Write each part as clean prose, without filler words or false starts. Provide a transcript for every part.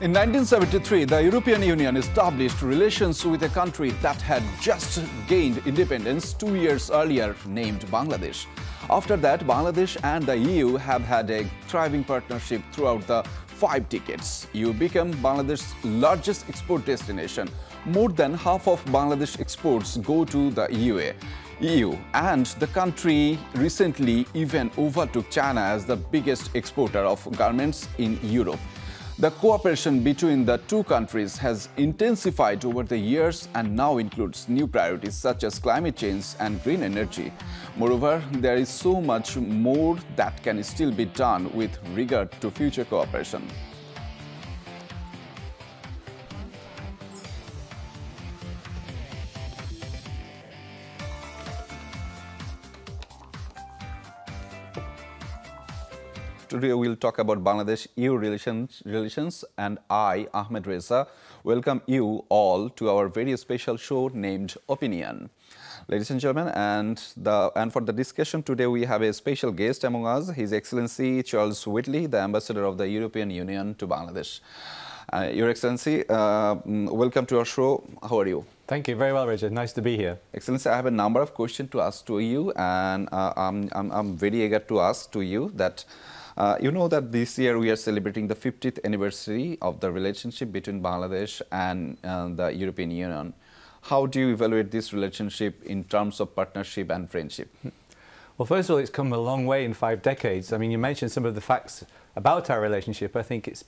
In 1973, the European Union established relations with a country that had just gained independence 2 years earlier, named Bangladesh. After that, Bangladesh and the EU have had a thriving partnership throughout the 5 decades. EU became Bangladesh's largest export destination. More than half of Bangladesh exports go to the EU, and the country recently even overtook China as the biggest exporter of garments in Europe. The cooperation between the two countries has intensified over the years and now includes new priorities such as climate change and green energy. Moreover, there is so much more that can still be done with regard to future cooperation. Today we'll talk about Bangladesh-EU relations, and I, Ahmed Reza, welcome you all to our very special show named Opinion. Ladies and gentlemen, and for the discussion today we have a special guest among us, His Excellency Charles Whitley, the Ambassador of the European Union to Bangladesh. Your Excellency, welcome to our show. How are you? Thank you. Very well, Richard. Nice to be here. Excellency, I have a number of questions to ask to you, and I'm very eager to ask to you that you know that this year we are celebrating the 50th anniversary of the relationship between Bangladesh and the European Union. How do you evaluate this relationship in terms of partnership and friendship? Well, first of all, it's come a long way in 5 decades. I mean, you mentioned some of the facts about our relationship. I think it's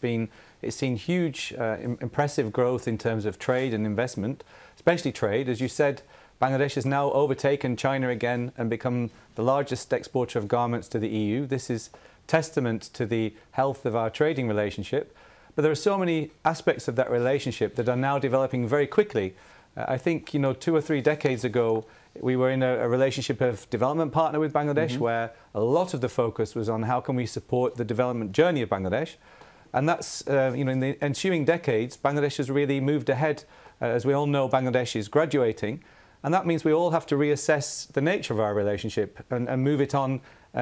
seen huge, impressive growth in terms of trade and investment, especially trade. As you said, Bangladesh has now overtaken China again and become the largest exporter of garments to the EU. This is testament to the health of our trading relationship. But there are so many aspects of that relationship that are now developing very quickly. I think, 2 or 3 decades ago, we were in a relationship of development partner with Bangladesh, where a lot of the focus was on how can we support the development journey of Bangladesh. And that's, in the ensuing decades, Bangladesh has really moved ahead. As we all know, Bangladesh is graduating. And that means we all have to reassess the nature of our relationship and move it on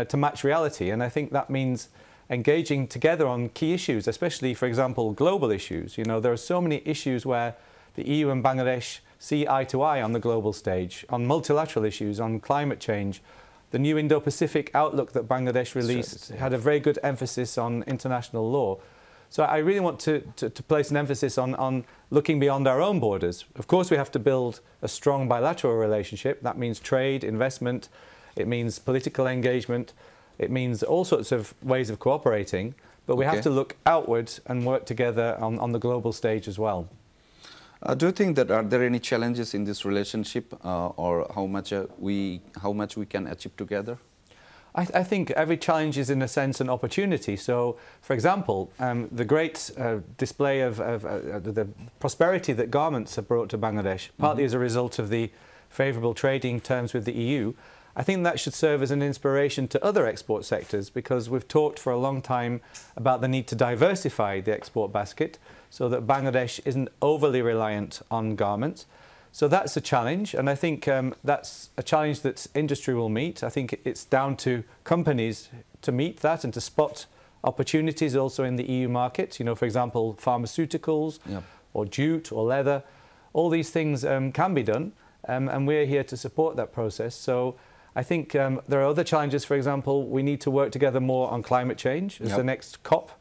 to match reality. And I think that means engaging together on key issues, especially, for example, global issues. There are so many issues where the EU and Bangladesh see eye to eye on the global stage, on multilateral issues, on climate change. The new Indo-Pacific outlook that Bangladesh released had a very good emphasis on international law. So I really want to place an emphasis on looking beyond our own borders. Of course, we have to build a strong bilateral relationship. That means trade, investment, it means political engagement, it means all sorts of ways of cooperating. But we have to look outward and work together on the global stage as well. Do you think that are there any challenges in this relationship, or how much we can achieve together? I think every challenge is, in a sense, an opportunity. So, for example, the great display of the prosperity that garments have brought to Bangladesh, partly as a result of the favourable trading terms with the EU, I think that should serve as an inspiration to other export sectors, because we've talked for a long time about the need to diversify the export basket so that Bangladesh isn't overly reliant on garments. So that's a challenge, and I think that's a challenge that industry will meet. I think it's down to companies to meet that and to spot opportunities also in the EU market. For example, pharmaceuticals or jute or leather. All these things can be done, and we're here to support that process. So I think there are other challenges. For example, we need to work together more on climate change as the next COP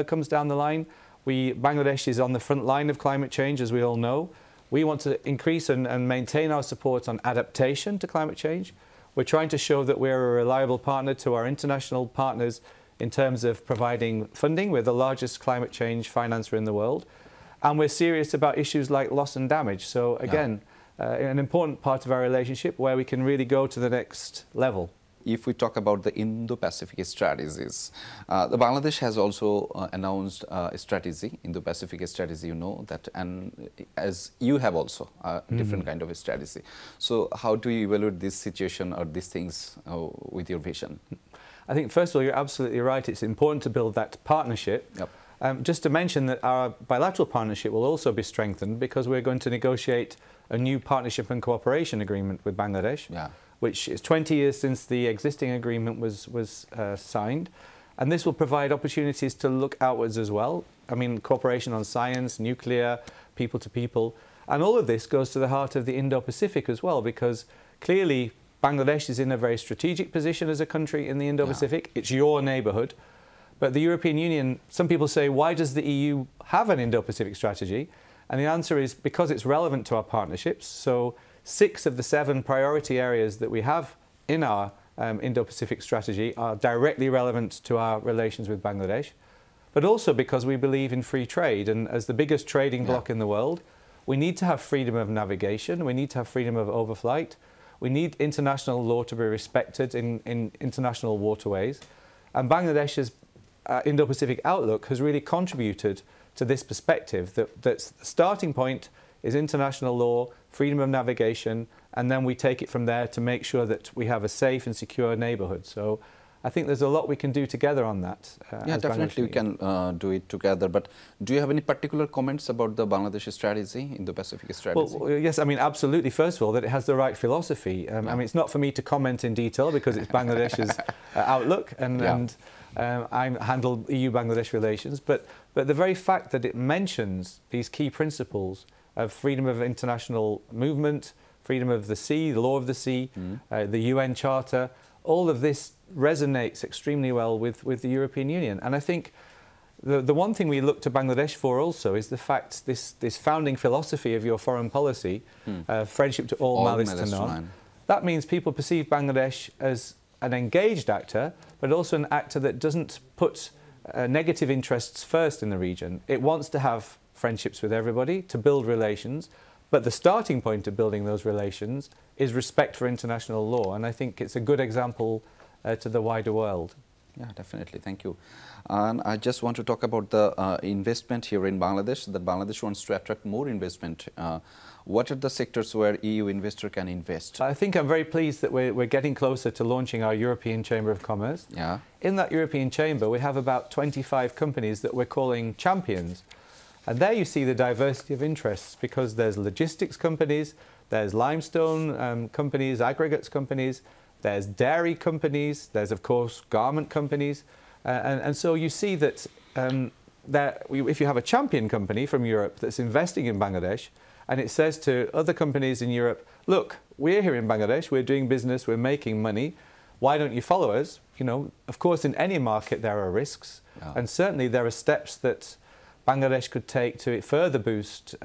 comes down the line. Bangladesh is on the front line of climate change, as we all know. We want to increase and maintain our support on adaptation to climate change. We're trying to show that we're a reliable partner to our international partners in terms of providing funding. We're the largest climate change financer in the world. And we're serious about issues like loss and damage. So again, an important part of our relationship where we can really go to the next level. If we talk about the Indo-Pacific strategies, the Bangladesh has also announced a strategy, Indo-Pacific strategy, that, and as you have also a different kind of a strategy. So how do you evaluate this situation or these things with your vision? I think, first of all, you're absolutely right. It's important to build that partnership. Just to mention that our bilateral partnership will also be strengthened because we're going to negotiate a new partnership and cooperation agreement with Bangladesh. Which is 20 years since the existing agreement was signed. And this will provide opportunities to look outwards as well. I mean, cooperation on science, nuclear, people to people. And all of this goes to the heart of the Indo-Pacific as well, because clearly Bangladesh is in a very strategic position as a country in the Indo-Pacific. It's your neighbourhood. But the European Union, some people say, why does the EU have an Indo-Pacific strategy? And the answer is because it's relevant to our partnerships. So 6 of the 7 priority areas that we have in our Indo-Pacific strategy are directly relevant to our relations with Bangladesh, but also because we believe in free trade. And as the biggest trading bloc in the world, we need to have freedom of navigation, we need to have freedom of overflight, we need international law to be respected in international waterways. And Bangladesh's Indo-Pacific outlook has really contributed to this perspective that the starting point is international law, freedom of navigation, and then we take it from there to make sure that we have a safe and secure neighbourhood. So I think there's a lot we can do together on that. Yeah, definitely we can do it together. But do you have any particular comments about the Bangladeshi strategy, Indo-Pacific strategy? Well, yes, I mean, absolutely. First of all, that it has the right philosophy. I mean, it's not for me to comment in detail because it's Bangladesh's outlook, and I handle EU-Bangladesh relations. But the very fact that it mentions these key principles of freedom of international movement, freedom of the sea, the law of the sea, the UN Charter, all of this resonates extremely well with the European Union. And I think the one thing we look to Bangladesh for also is the fact this founding philosophy of your foreign policy, friendship to all, malice to none. That means people perceive Bangladesh as an engaged actor, but also an actor that doesn't put negative interests first in the region. It wants to have friendships with everybody, to build relations, but the starting point of building those relations is respect for international law, and I think it's a good example to the wider world. Yeah, definitely. Thank you. And I just want to talk about the investment here in Bangladesh, that Bangladesh wants to attract more investment. What are the sectors where EU investor can invest? I think I'm very pleased that we're getting closer to launching our European Chamber of Commerce. Yeah. In that European Chamber, we have about 25 companies that we're calling champions. And there you see the diversity of interests, because there's logistics companies, there's limestone companies, aggregates companies, there's dairy companies, there's of course garment companies. And so you see that, if you have a champion company from Europe that's investing in Bangladesh, and it says to other companies in Europe, look, we're here in Bangladesh, we're doing business, we're making money, why don't you follow us? You know, of course in any market there are risks, and certainly there are steps that Bangladesh could take to further boost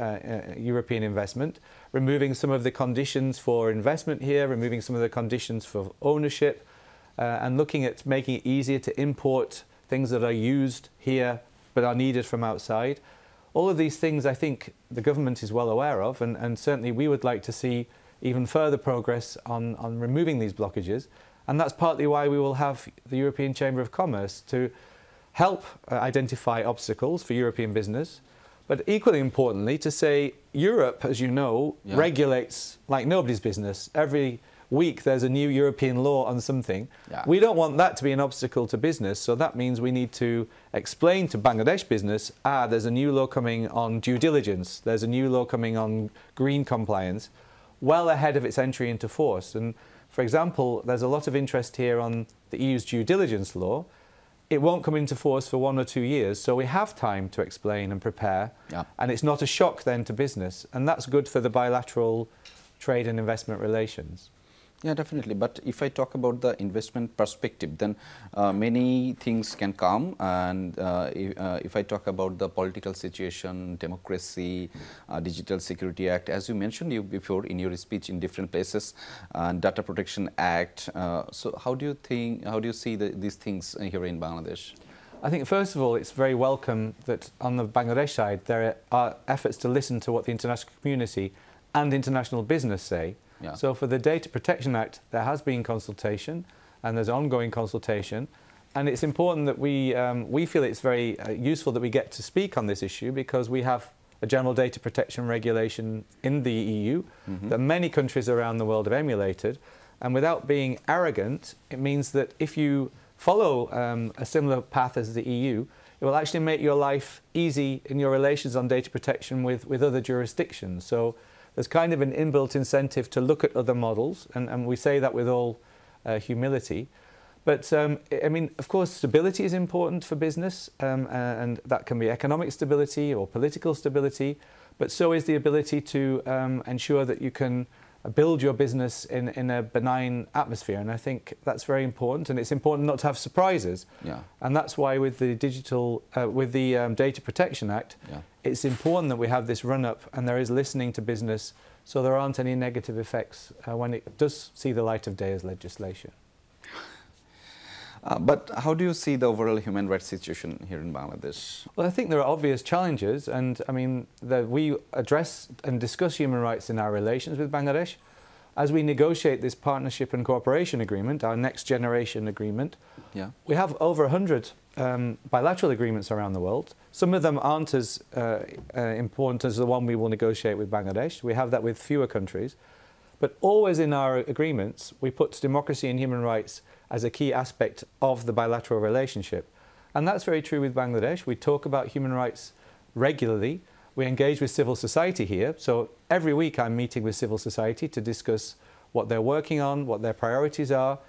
European investment, removing some of the conditions for investment here, removing some of the conditions for ownership, and looking at making it easier to import things that are used here but are needed from outside. All of these things I think the government is well aware of, and certainly we would like to see even further progress on removing these blockages. And that's partly why we will have the European Chamber of Commerce to help identify obstacles for European business, but equally importantly to say Europe, as you know, regulates like nobody's business. Every week there's a new European law on something. We don't want that to be an obstacle to business, so that means we need to explain to Bangladesh business, there's a new law coming on due diligence, there's a new law coming on green compliance, well ahead of its entry into force. And for example, there's a lot of interest here on the EU's due diligence law. It won't come into force for 1 or 2 years, so we have time to explain and prepare, and it's not a shock then to business, and that's good for the bilateral trade and investment relations. Yeah, definitely. But if I talk about the investment perspective, then many things can come. And if I talk about the political situation, democracy, Digital Security Act, as you mentioned before in your speech in different places, Data Protection Act. So how do you see these things here in Bangladesh? I think first of all, it's very welcome that on the Bangladesh side there are efforts to listen to what the international community and international business say. So for the Data Protection Act, there has been consultation, and there's ongoing consultation, and it's important that we feel it's very useful that we get to speak on this issue, because we have a general data protection regulation in the EU that many countries around the world have emulated, and without being arrogant, it means that if you follow a similar path as the EU, it will actually make your life easy in your relations on data protection with other jurisdictions. So there's kind of an inbuilt incentive to look at other models, and we say that with all humility. But I mean, of course, stability is important for business, and that can be economic stability or political stability, but so is the ability to ensure that you can build your business in a benign atmosphere. And I think that's very important, and it's important not to have surprises. Yeah. And that's why with the Data Protection Act, yeah. it's important that we have this run-up and there is listening to business, so there aren't any negative effects when it does see the light of day as legislation. But how do you see the overall human rights situation here in Bangladesh? Well, I think there are obvious challenges, and I mean, we address and discuss human rights in our relations with Bangladesh. As we negotiate this partnership and cooperation agreement, our next generation agreement, yeah. we have over 100 bilateral agreements around the world. Some of them aren't as important as the one we will negotiate with Bangladesh. We have that with fewer countries. But always in our agreements, we put democracy and human rights as a key aspect of the bilateral relationship. And that's very true with Bangladesh. We talk about human rights regularly. We engage with civil society here. So every week I'm meeting with civil society to discuss what they're working on, what their priorities are,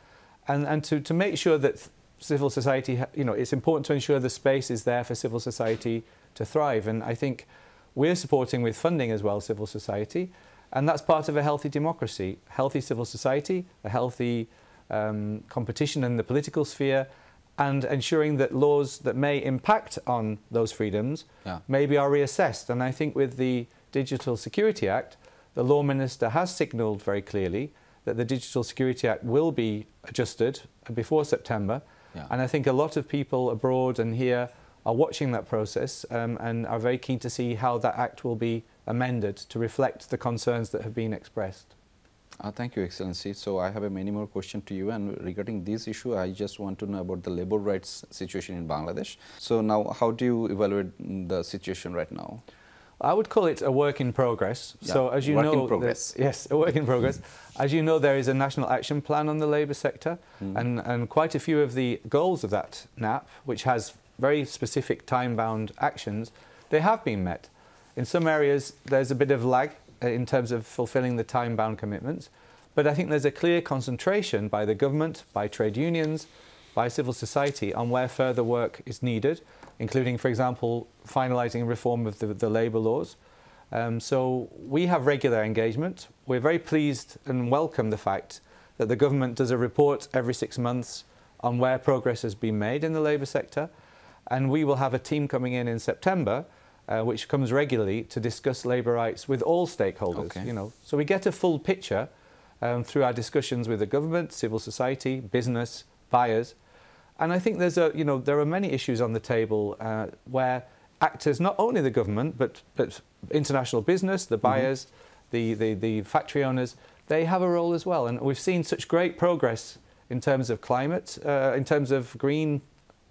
and to make sure that civil society, it's important to ensure the space is there for civil society to thrive. And I think we're supporting with funding as well civil society. And that's part of a healthy democracy, healthy civil society, a healthy competition in the political sphere, and ensuring that laws that may impact on those freedoms maybe are reassessed. And I think with the Digital Security Act, the Law Minister has signalled very clearly that the Digital Security Act will be adjusted before September. And I think a lot of people abroad and here are watching that process and are very keen to see how that act will be amended to reflect the concerns that have been expressed. Thank you, Excellency. So I have many more questions to you, and regarding this issue, I just want to know about the labor rights situation in Bangladesh. So now, how do you evaluate the situation right now? I would call it a work in progress. Yeah, so as you work know, in progress. Yes, a work in progress. As you know, there is a national action plan on the labour sector, and quite a few of the goals of that NAP, which has very specific time-bound actions, they have been met. In some areas, there's a bit of lag in terms of fulfilling the time-bound commitments, but I think there's a clear concentration by the government, by trade unions, by civil society on where further work is needed, including, for example, finalising reform of the labour laws. So we have regular engagement. We're very pleased and welcome the fact that the government does a report every 6 months on where progress has been made in the labour sector, and we will have a team coming in September which comes regularly to discuss labour rights with all stakeholders. Okay. So we get a full picture through our discussions with the government, civil society, business, buyers, and I think there are many issues on the table where actors, not only the government but international business, the buyers, the factory owners, they have a role as well. And we've seen such great progress in terms of climate, in terms of green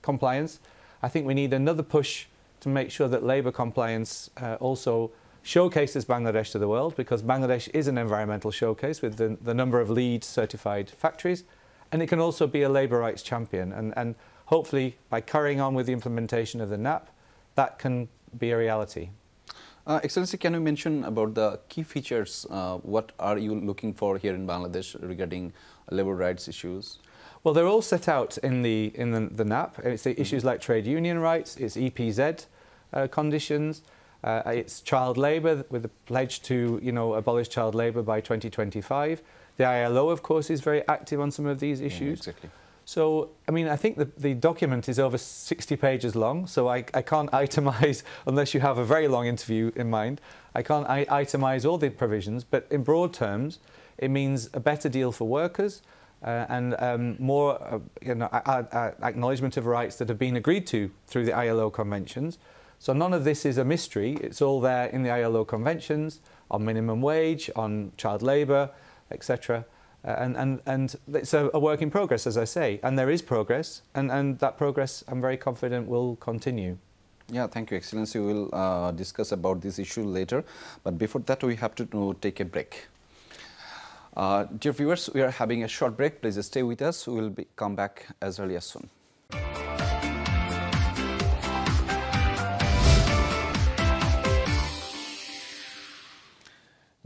compliance. I think we need another push to make sure that labour compliance also showcases Bangladesh to the world, because Bangladesh is an environmental showcase with the number of LEED certified factories, and it can also be a labour rights champion. And hopefully, by carrying on with the implementation of the NAP, that can be a reality. Excellency, can you mention about the key features? What are you looking for here in Bangladesh regarding labour rights issues? Well, they're all set out in the NAP. It's the issues like trade union rights, it's EPZ conditions, it's child labour with a pledge to abolish child labour by 2025. The ILO, of course, is very active on some of these issues. Yeah, exactly. So, I mean, I think the document is over 60 pages long, so I can't itemise, unless you have a very long interview in mind, I can't itemise all the provisions, but in broad terms, it means a better deal for workers, and more acknowledgement of rights that have been agreed to through the ILO conventions. So none of this is a mystery. It's all there in the ILO conventions on minimum wage, on child labour, etc. And it's a work in progress, as I say. And there is progress, and that progress, I'm very confident, will continue. Yeah, thank you, Excellency. We will discuss about this issue later. But before that, we have to take a break. Dear viewers, we are having a short break. Please stay with us. We will come back as early as soon.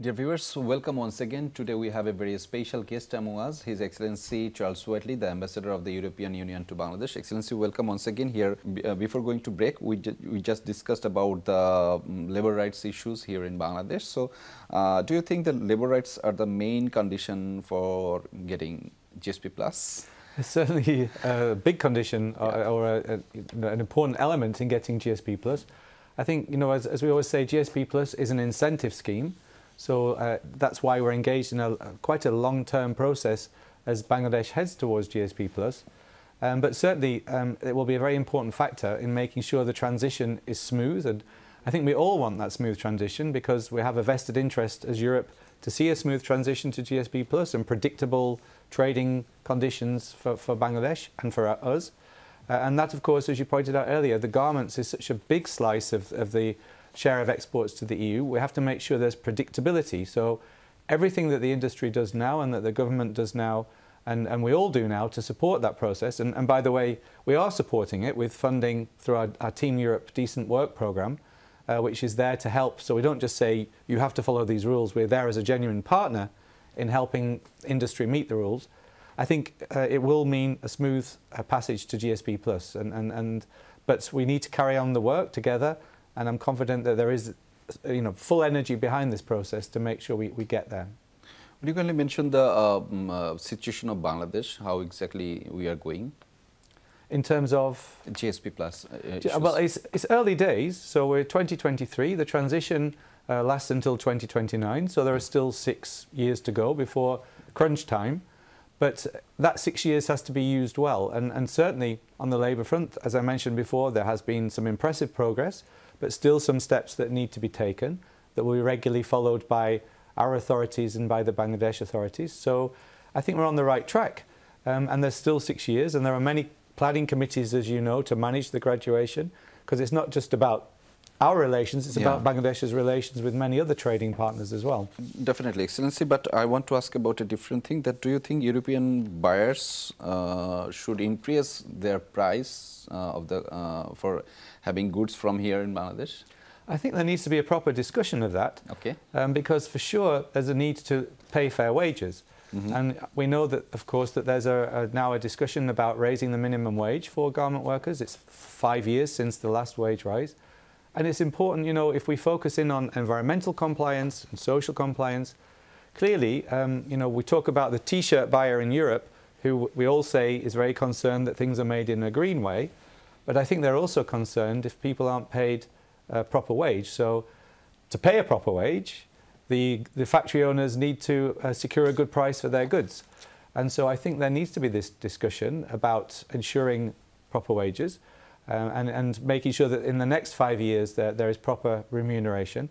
Dear viewers, welcome once again. Today we have a very special guest among us, His Excellency Charles Whateley, the Ambassador of the European Union to Bangladesh. Excellency, welcome once again here. Before going to break, we just discussed about the labor rights issues here in Bangladesh. So, do you think that labor rights are the main condition for getting GSP+? It's certainly a big condition or an important element in getting GSP+. I think, as we always say, GSP+ is an incentive scheme. So that's why we're engaged in quite a long-term process as Bangladesh heads towards GSP+. But certainly it will be a very important factor in making sure the transition is smooth. And I think we all want that smooth transition because we have a vested interest as Europe to see a smooth transition to GSP+ and predictable trading conditions for Bangladesh and for us. And that, of course, as you pointed out earlier, the garments is such a big slice of the share of exports to the EU. We have to make sure there's predictability. So everything that the industry does now and that the government does now and we all do now to support that process, and by the way, we are supporting it with funding through our Team Europe Decent Work programme, which is there to help. So we don't just say you have to follow these rules. We're there as a genuine partner in helping industry meet the rules. I think it will mean a smooth passage to GSP+, but we need to carry on the work together. And I'm confident that there is, full energy behind this process to make sure we get there. Would you kindly mention the situation of Bangladesh, how exactly we are going? In terms of? GSP+. Well, it's early days, so we're 2023. The transition lasts until 2029, so there are still 6 years to go before crunch time. But that 6 years has to be used well. And certainly on the labour front, as I mentioned before, there has been some impressive progress, but still some steps that need to be taken that will be regularly followed by our authorities and by the Bangladesh authorities. So I think we're on the right track. And there's still 6 years, and there are many planning committees, as you know, to manage the graduation, because it's not just about our relations, it's about Bangladesh's relations with many other trading partners as well. Definitely, Excellency, but I want to ask about a different thing. That do you think European buyers should increase their price for having goods from here in Bangladesh? I think there needs to be a proper discussion of that. Okay. Because for sure there's a need to pay fair wages. Mm-hmm. And we know that, of course, that there's now a discussion about raising the minimum wage for garment workers. It's 5 years since the last wage rise. And it's important, if we focus in on environmental compliance and social compliance, clearly, we talk about the T-shirt buyer in Europe, who we all say is very concerned that things are made in a green way. But I think they're also concerned if people aren't paid a proper wage. So to pay a proper wage, the factory owners need to secure a good price for their goods. And so I think there needs to be this discussion about ensuring proper wages. And making sure that in the next 5 years there is proper remuneration.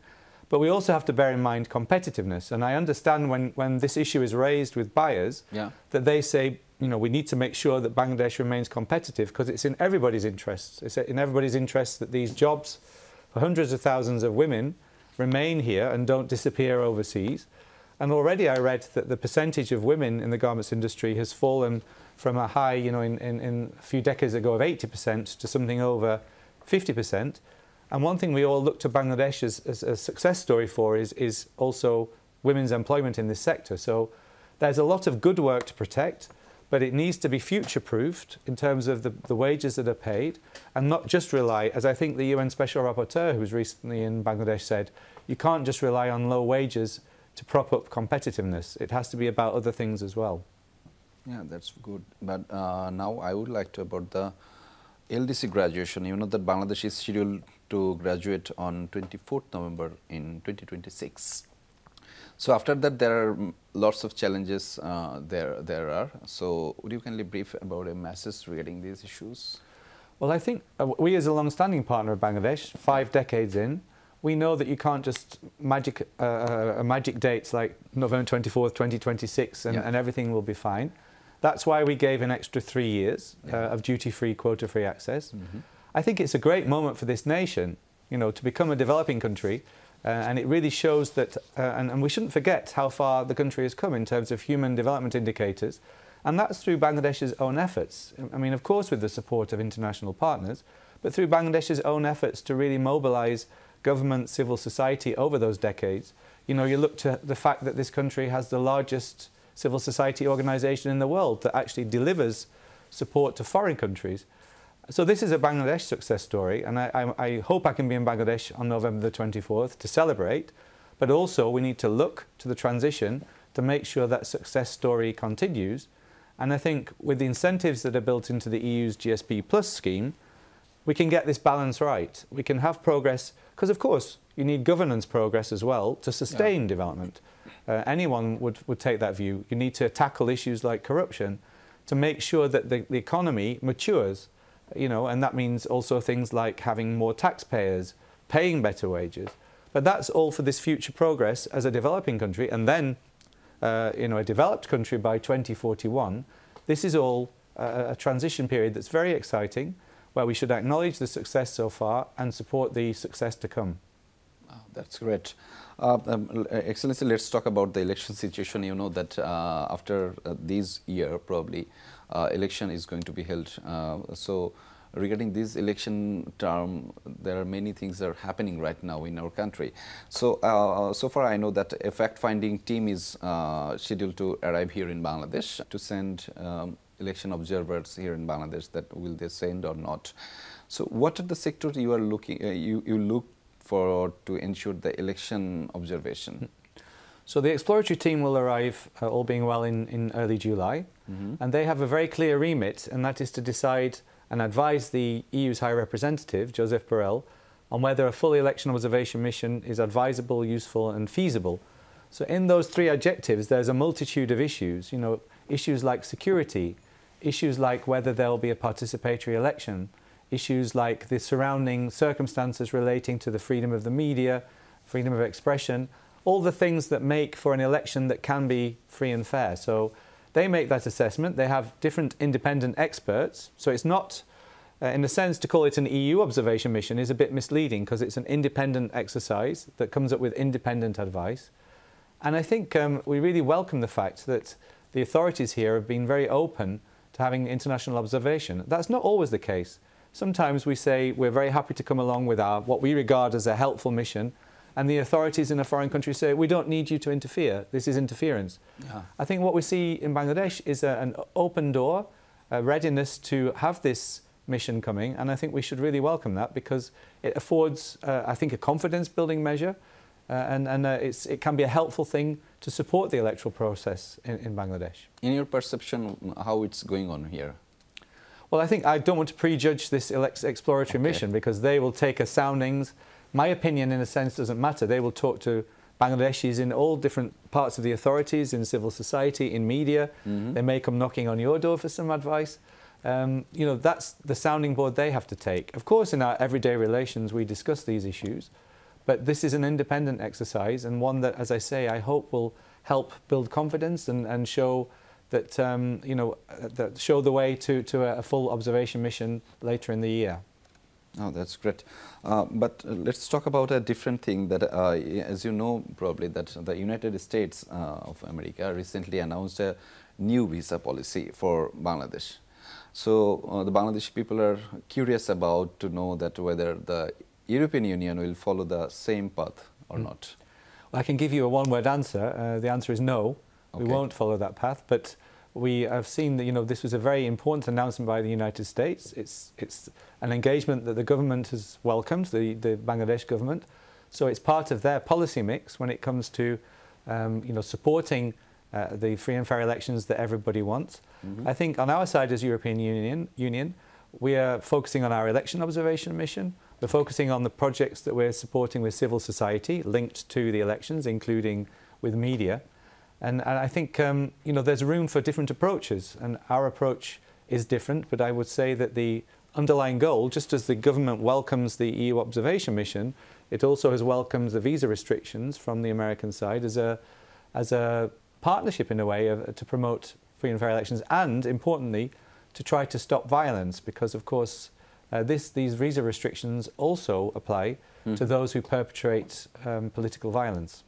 But we also have to bear in mind competitiveness. And I understand when this issue is raised with buyers, that they say, we need to make sure that Bangladesh remains competitive because it's in everybody's interests. It's in everybody's interests that these jobs for hundreds of thousands of women remain here and don't disappear overseas. And already I read that the percentage of women in the garments industry has fallen from a high, in a few decades ago of 80% to something over 50%. And one thing we all look to Bangladesh as a success story for is also women's employment in this sector. So there's a lot of good work to protect, but it needs to be future-proofed in terms of the wages that are paid and not just rely, as I think the UN Special Rapporteur who was recently in Bangladesh said, you can't just rely on low wages to prop up competitiveness. It has to be about other things as well. Yeah, that's good. But now I would like to about the LDC graduation. You know that Bangladesh is scheduled to graduate on 24th November in 2026. So after that, there are lots of challenges there are. So would you kindly brief about a message regarding these issues? Well, I think we as a long-standing partner of Bangladesh, 5 decades in, we know that you can't just magic dates like November 24th, 2026 and everything will be fine. That's why we gave an extra 3 years of duty-free, quota-free access. Mm-hmm. I think it's a great moment for this nation, to become a developing country. And it really shows that, and we shouldn't forget how far the country has come in terms of human development indicators. And that's through Bangladesh's own efforts. I mean, of course, with the support of international partners, but through Bangladesh's own efforts to really mobilize government, civil society over those decades You know, you look to the fact that this country has the largest civil society organisation in the world that actually delivers support to foreign countries. So this is a Bangladesh success story, and I hope I can be in Bangladesh on November the 24th to celebrate, but also we need to look to the transition to make sure that success story continues. And I think with the incentives that are built into the EU's GSP Plus scheme, we can get this balance right. We can have progress, because of course you need governance progress as well to sustain development. Anyone would take that view. You need to tackle issues like corruption to make sure that the economy matures, you know, and that means also things like having more taxpayers, paying better wages. But that's all for this future progress as a developing country, and then you know, a developed country by 2041. This is all a transition period that's very exciting, where we should acknowledge the success so far and support the success to come. Oh, that's great. Excellency, let's talk about the election situation. You know that after this year, probably, election is going to be held. So regarding this election term, there are many things that are happening right now in our country. So, so far I know that a fact-finding team is scheduled to arrive here in Bangladesh to send election observers here in Bangladesh. That will they send or not? So, what are the sectors you are looking you look for to ensure the election observation? So the exploratory team will arrive, all being well, in early July, and they have a very clear remit, and that is to decide and advise the EU's High Representative, Joseph Borrell, on whether a full election observation mission is advisable, useful and feasible. So in those three adjectives, there's a multitude of issues, you know, issues like security, issues like whether there will be a participatory election, issues like the surrounding circumstances relating to the freedom of the media, freedom of expression, all the things that make for an election that can be free and fair. So they make that assessment. They have different independent experts. So it's not, in a sense, to call it an EU observation mission is a bit misleading, because it's an independent exercise that comes up with independent advice. And I think we really welcome the fact that the authorities here have been very open to having international observation. That's not always the case. Sometimes we say we're very happy to come along with our what we regard as a helpful mission, and the authorities in a foreign country say, we don't need you to interfere, this is interference. Yeah. I think what we see in Bangladesh is an open door, a readiness to have this mission coming, and I think we should really welcome that, because it affords, I think, a confidence-building measure, and it can be a helpful thing to support the electoral process in Bangladesh. In your perception, how it's going on here? Well, I think I don't want to prejudge this exploratory mission, because they will take us soundings. My opinion, in a sense, doesn't matter. They will talk to Bangladeshis in all different parts of the authorities, in civil society, in media. They may come knocking on your door for some advice. You know, that's the sounding board they have to take. Of course, in our everyday relations, we discuss these issues. But this is an independent exercise, and one that, as I say, I hope will help build confidence and show that, you know, that show the way to a full observation mission later in the year. Oh, that's great. But let's talk about a different thing that, as you know, probably that the United States of America recently announced a new visa policy for Bangladesh. So the Bangladeshi people are curious about to know that whether the European Union will follow the same path or not. Well, I can give you a one-word answer. The answer is no. Okay. We won't follow that path. But we have seen that, you know, this was a very important announcement by the United States. It's an engagement that the government has welcomed, the Bangladesh government. So it's part of their policy mix when it comes to, you know, supporting the free and fair elections that everybody wants. I think on our side as European Union, we are focusing on our election observation mission. We're focusing on the projects that we're supporting with civil society linked to the elections, including with media. And I think, you know, there's room for different approaches, and our approach is different, but I would say that the underlying goal, just as the government welcomes the EU observation mission, it also has welcomed the visa restrictions from the American side as a partnership, in a way, to promote free and fair elections, and, importantly, to try to stop violence, because, of course, these visa restrictions also apply to those who perpetrate political violence.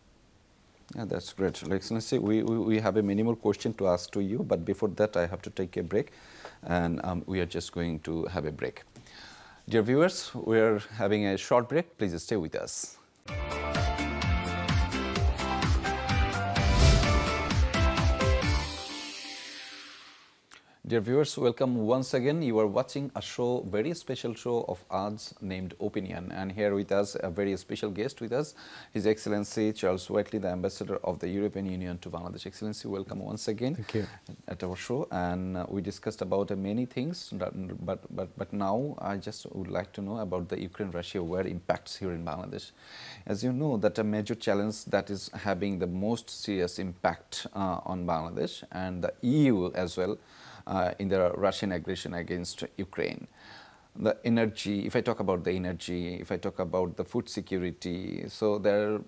Yeah, that's great. Your Excellency, we have many more questions to ask to you, but before that I have to take a break, and we are just going to have a break. Dear viewers, we are having a short break. Please stay with us. Dear viewers, welcome once again. You are watching a show, very special show of ours named Opinion. And here with us, a very special guest with us, His Excellency Charles Whiteley, the Ambassador of the European Union to Bangladesh. Excellency, welcome once again. Thank you. At our show. And we discussed about many things, but now I just would like to know about the Ukraine-Russia war impacts here in Bangladesh. As you know, that a major challenge that is having the most serious impact on Bangladesh and the EU as well, in the Russian aggression against Ukraine. The energy, if I talk about the energy, if I talk about the food security, so there are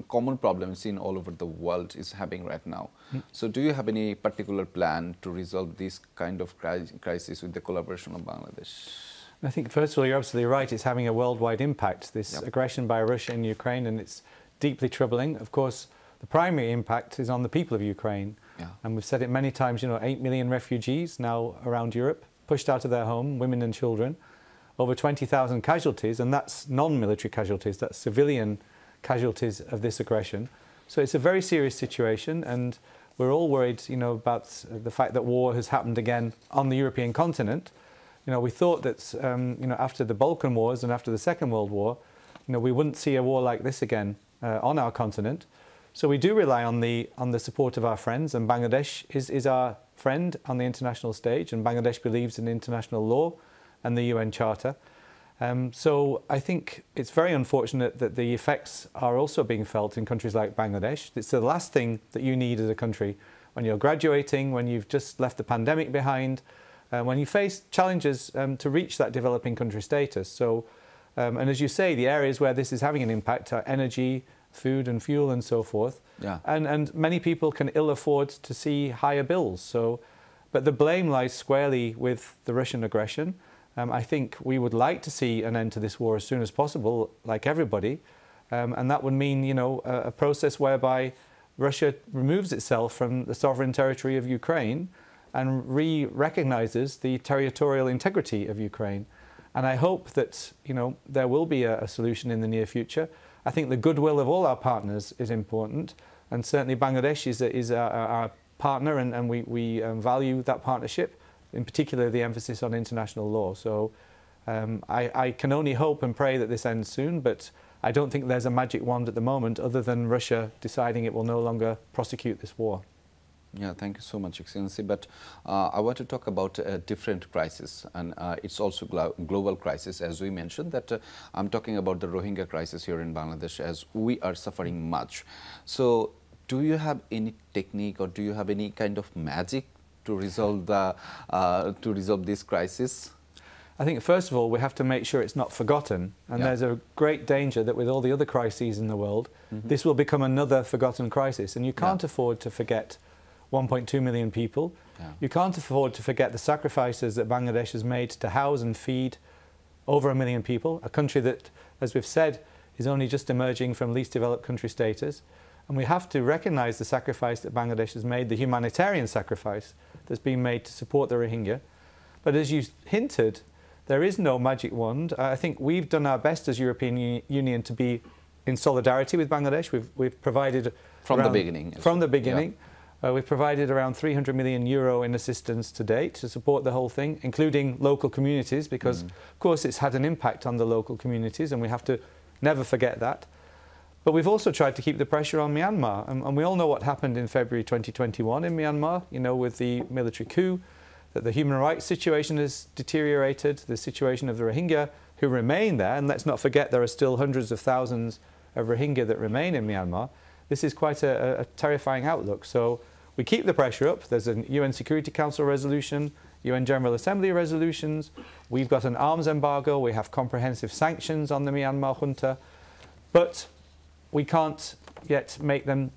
common problems in all over the world is having right now. So do you have any particular plan to resolve this kind of crisis with the collaboration of Bangladesh? I think, first of all, you're absolutely right. It's having a worldwide impact, this aggression by Russia in Ukraine, and it's deeply troubling. Of course, the primary impact is on the people of Ukraine. And we've said it many times, 8 million refugees now around Europe, pushed out of their home, women and children, over 20,000 casualties, and that's non-military casualties, that's civilian casualties of this aggression. So it's a very serious situation, and we're all worried, about the fact that war has happened again on the European continent. We thought that, after the Balkan Wars and after the Second World War, we wouldn't see a war like this again on our continent. So we do rely on the support of our friends, and Bangladesh is our friend on the international stage, and Bangladesh believes in international law and the UN Charter. So I think it's very unfortunate that the effects are also being felt in countries like Bangladesh. It's the last thing that you need as a country when you're graduating, when you've just left the pandemic behind, when you face challenges to reach that developing country status. So, and as you say, the areas where this is having an impact are energy, food and fuel and so forth. And many people can ill afford to see higher bills. So, but the blame lies squarely with the Russian aggression. I think we would like to see an end to this war as soon as possible, like everybody. And that would mean, a process whereby Russia removes itself from the sovereign territory of Ukraine and re-recognizes the territorial integrity of Ukraine. And I hope that, there will be a solution in the near future. I think the goodwill of all our partners is important, and certainly Bangladesh is our partner, and we value that partnership, in particular the emphasis on international law. So I can only hope and pray that this ends soon, but I don't think there's a magic wand at the moment other than Russia deciding it will no longer prosecute this war. Yeah, thank you so much, Excellency. But I want to talk about a different crisis, and it's also global crisis, as we mentioned. That I'm talking about the Rohingya crisis here in Bangladesh, as we are suffering much. So, do you have any technique, or do you have any kind of magic to resolve this crisis? I think first of all we have to make sure it's not forgotten, and there's a great danger that with all the other crises in the world, this will become another forgotten crisis, and you can't afford to forget 1.2 million people. You can't afford to forget the sacrifices that Bangladesh has made to house and feed over 1 million people, a country that, as we've said, is only just emerging from least developed country status. And we have to recognise the sacrifice that Bangladesh has made, the humanitarian sacrifice that's been made to support the Rohingya. But as you hinted, there is no magic wand. I think we've done our best as European Union to be in solidarity with Bangladesh. We've provided from the beginning. From the beginning. We've provided around 300 million euro in assistance to date to support the whole thing, including local communities, because, of course, it's had an impact on the local communities, and we have to never forget that. But we've also tried to keep the pressure on Myanmar, and we all know what happened in February 2021 in Myanmar, with the military coup, that the human rights situation has deteriorated, the situation of the Rohingya who remain there, and let's not forget there are still hundreds of thousands of Rohingya that remain in Myanmar. This is quite a terrifying outlook. So we keep the pressure up. There's a UN Security Council resolution, UN General Assembly resolutions. We've got an arms embargo. We have comprehensive sanctions on the Myanmar junta. But we can't yet make them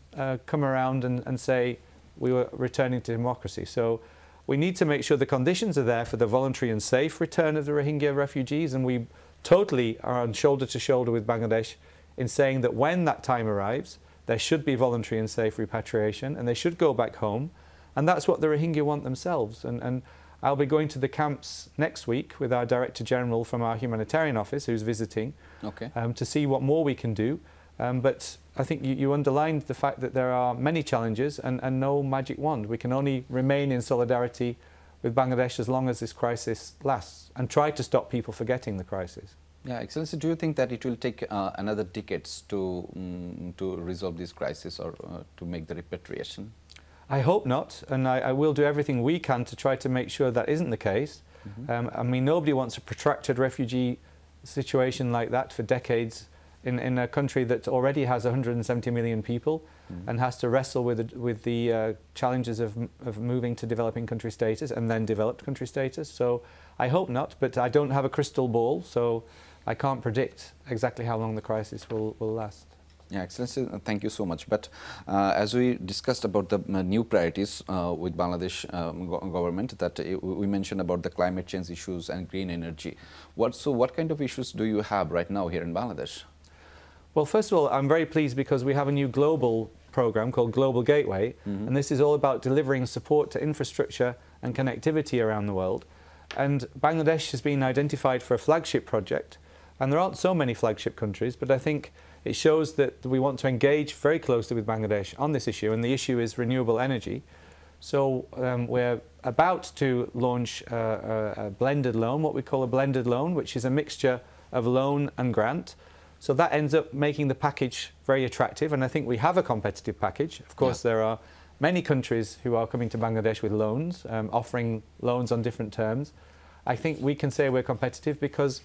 come around and say we were returning to democracy. So we need to make sure the conditions are there for the voluntary and safe return of the Rohingya refugees. And we totally are on shoulder to shoulder with Bangladesh in saying that when that time arrives, there should be voluntary and safe repatriation, and they should go back home. And that's what the Rohingya want themselves. And I'll be going to the camps next week with our Director General from our humanitarian office, who's visiting, to see what more we can do. But I think you underlined the fact that there are many challenges and no magic wand. We can only remain in solidarity with Bangladesh as long as this crisis lasts and try to stop people forgetting the crisis. Yeah, Excellency, do you think that it will take another decades to resolve this crisis or to make the repatriation? I hope not, and I will do everything we can to try to make sure that isn't the case. I mean, nobody wants a protracted refugee situation like that for decades in a country that already has 170 million people and has to wrestle with the challenges of moving to developing country status and then developed country status. So I hope not, but I don't have a crystal ball, so I can't predict exactly how long the crisis will last. Yeah, Excellency, thank you so much. But as we discussed about the new priorities with Bangladesh government, that we mentioned about the climate change issues and green energy. So what kind of issues do you have right now here in Bangladesh? Well, first of all, I'm very pleased because we have a new global program called Global Gateway, and this is all about delivering support to infrastructure and connectivity around the world. And Bangladesh has been identified for a flagship project, and there aren't so many flagship countries, but I think it shows that we want to engage very closely with Bangladesh on this issue, and the issue is renewable energy. So we're about to launch a blended loan, what we call a blended loan, which is a mixture of loan and grant. So that ends up making the package very attractive, and I think we have a competitive package. Of course, there are many countries who are coming to Bangladesh with loans, offering loans on different terms. I think we can say we're competitive because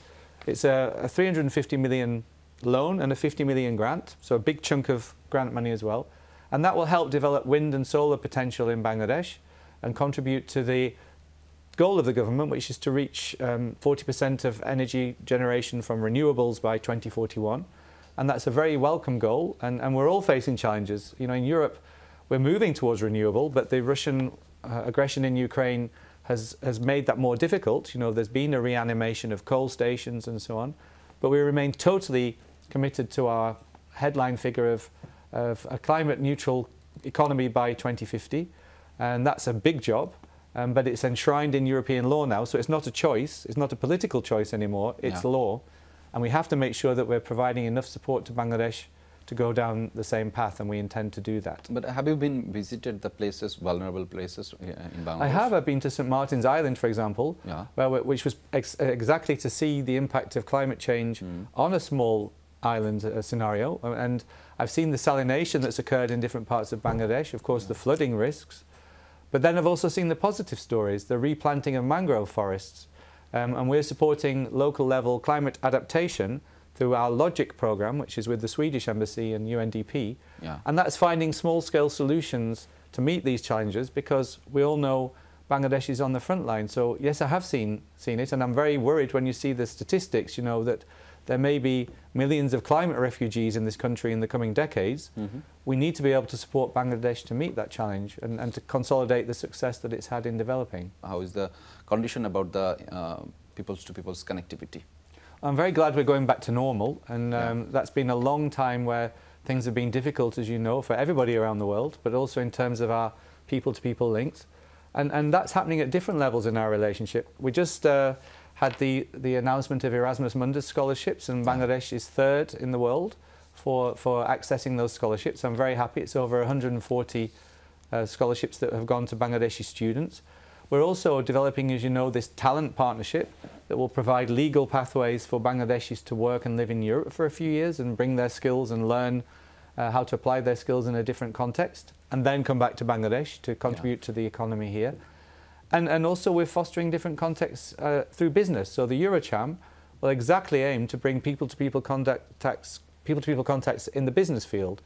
it's a 350 million loan and a 50 million grant, so a big chunk of grant money as well. And that will help develop wind and solar potential in Bangladesh and contribute to the goal of the government, which is to reach 40% of energy generation from renewables by 2041. And that's a very welcome goal, and we're all facing challenges. You know, in Europe, we're moving towards renewable, but the Russian aggression in Ukraine has made that more difficult. You know, there's been a reanimation of coal stations and so on, but we remain totally committed to our headline figure of a climate neutral economy by 2050, and that's a big job. But it's enshrined in European law now, so it's not a choice, it's not a political choice anymore, it's law. And we have to make sure that we're providing enough support to Bangladesh to go down the same path, and we intend to do that. But have you visited the places, vulnerable places in Bangladesh? I have. I've been to St. Martin's Island, for example, which was exactly to see the impact of climate change on a small island scenario. And I've seen the salination that's occurred in different parts of Bangladesh, of course, the flooding risks. But then I've also seen the positive stories, the replanting of mangrove forests. And we're supporting local level climate adaptation through our LOGIC program, which is with the Swedish Embassy and UNDP. And that's finding small-scale solutions to meet these challenges, because we all know Bangladesh is on the front line. So yes, I have seen it, and I'm very worried when you see the statistics, you know, that there may be millions of climate refugees in this country in the coming decades. We need to be able to support Bangladesh to meet that challenge and to consolidate the success that it's had in developing. How is the condition about the peoples-to-peoples connectivity? I'm very glad we're going back to normal, and that's been a long time where things have been difficult, as you know, for everybody around the world, but also in terms of our people-to-people links. And that's happening at different levels in our relationship. We just had the announcement of Erasmus Mundus scholarships, and Bangladesh is third in the world for accessing those scholarships. I'm very happy. It's over 140 scholarships that have gone to Bangladeshi students. We're also developing, as you know, this talent partnership that will provide legal pathways for Bangladeshis to work and live in Europe for a few years and bring their skills and learn how to apply their skills in a different context, and then come back to Bangladesh to contribute to the economy here. And also we're fostering different contexts through business. So the Eurocham will exactly aim to bring people-to-people contacts in the business field.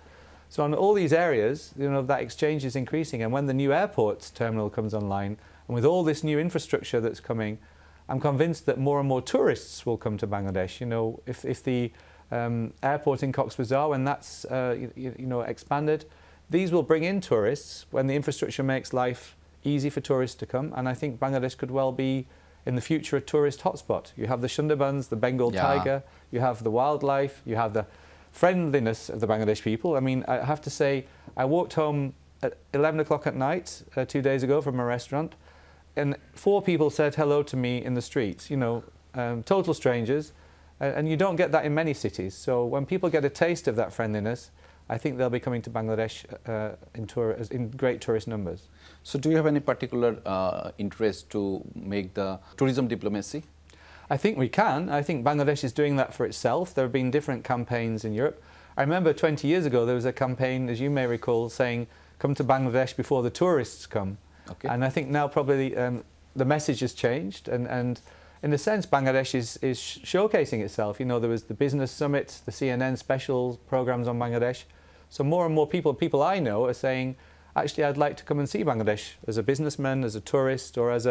So on all these areas, you know, that exchange is increasing. And when the new airports terminal comes online, and with all this new infrastructure that's coming, I'm convinced that more and more tourists will come to Bangladesh. You know, if the airport in Cox's Bazar, when that's you know, expanded, these will bring in tourists when the infrastructure makes life easy for tourists to come. And I think Bangladesh could well be in the future a tourist hotspot. You have the Sundarbans, the Bengal tiger, you have the wildlife, you have the friendliness of the Bangladesh people. I mean, I have to say, I walked home at 11 o'clock at night 2 days ago from a restaurant, and 4 people said hello to me in the streets, you know, total strangers, and you don't get that in many cities. So when people get a taste of that friendliness, I think they'll be coming to Bangladesh in great tourist numbers. So do you have any particular interest to make the tourism diplomacy? I think we can. I think Bangladesh is doing that for itself. There have been different campaigns in Europe. I remember 20 years ago there was a campaign, as you may recall, saying come to Bangladesh before the tourists come. Okay. And I think now probably the message has changed, and in a sense Bangladesh is showcasing itself. You know, there was the business summit, the CNN special programs on Bangladesh. So more and more people I know are saying, actually I'd like to come and see Bangladesh as a businessman, as a tourist, or as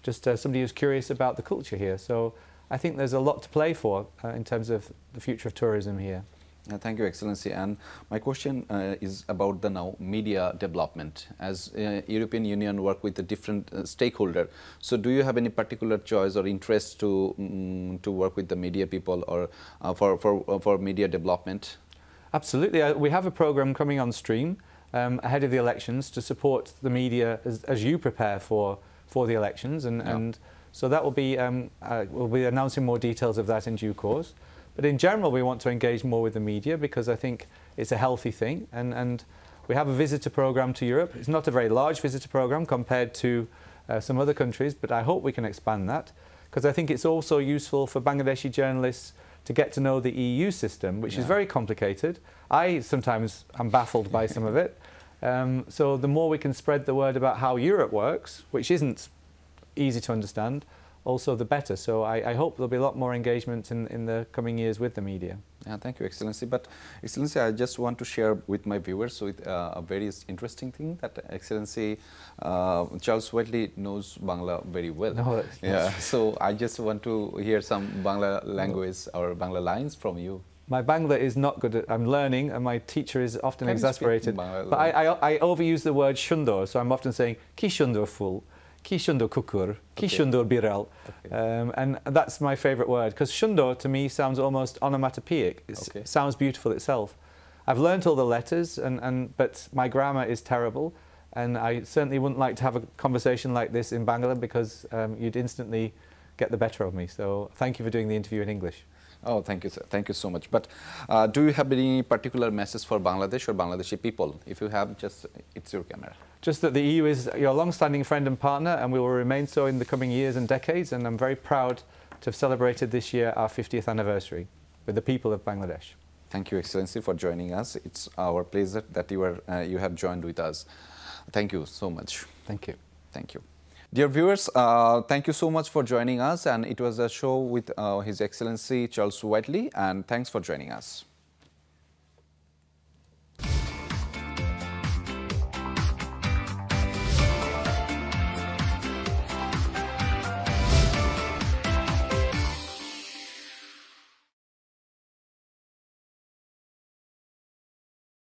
just somebody who's curious about the culture here. So I think there's a lot to play for in terms of the future of tourism here. Thank you, Excellency. And my question is about the now media development. As European Union work with a different stakeholder, so do you have any particular choice or interest to work with the media people or for media development? Absolutely. We have a program coming on stream ahead of the elections to support the media as you prepare for the elections, and so that will be we'll be announcing more details of that in due course. But in general, we want to engage more with the media because I think it's a healthy thing. And we have a visitor program to Europe. It's not a very large visitor program compared to some other countries, but I hope we can expand that because I think it's also useful for Bangladeshi journalists to get to know the EU system, which is very complicated. I sometimes am baffled by some of it. So the more we can spread the word about how Europe works, which isn't easy to understand, also the better. So I hope there'll be a lot more engagement in the coming years with the media. Yeah, thank you, Excellency. But Excellency, I just want to share with my viewers a very interesting thing that Excellency Charles Whiteley knows Bangla very well. No, yeah, so I just want to hear some Bangla language or Bangla lines from you. My Bangla is not good. I'm learning, and my teacher is often exasperated. But I overuse the word shundor, so I'm often saying ki shundor ful. Ki shundor kukur, ki shundor biral. And that's my favourite word, because shundor to me sounds almost onomatopoeic. It sounds beautiful itself. I've learnt all the letters, but my grammar is terrible, and I certainly wouldn't like to have a conversation like this in Bangla because you'd instantly get the better of me. So thank you for doing the interview in English. Oh, thank you, sir. Thank you so much. But do you have any particular message for Bangladesh or Bangladeshi people? If you have, just it's your camera. Just that the EU is your long-standing friend and partner, and we will remain so in the coming years and decades. And I'm very proud to have celebrated this year our 50th anniversary with the people of Bangladesh. Thank you, Excellency, for joining us. It's our pleasure that you have joined with us. Thank you so much. Thank you. Thank you. Dear viewers, thank you so much for joining us, and it was a show with His Excellency Charles Whiteley, and thanks for joining us.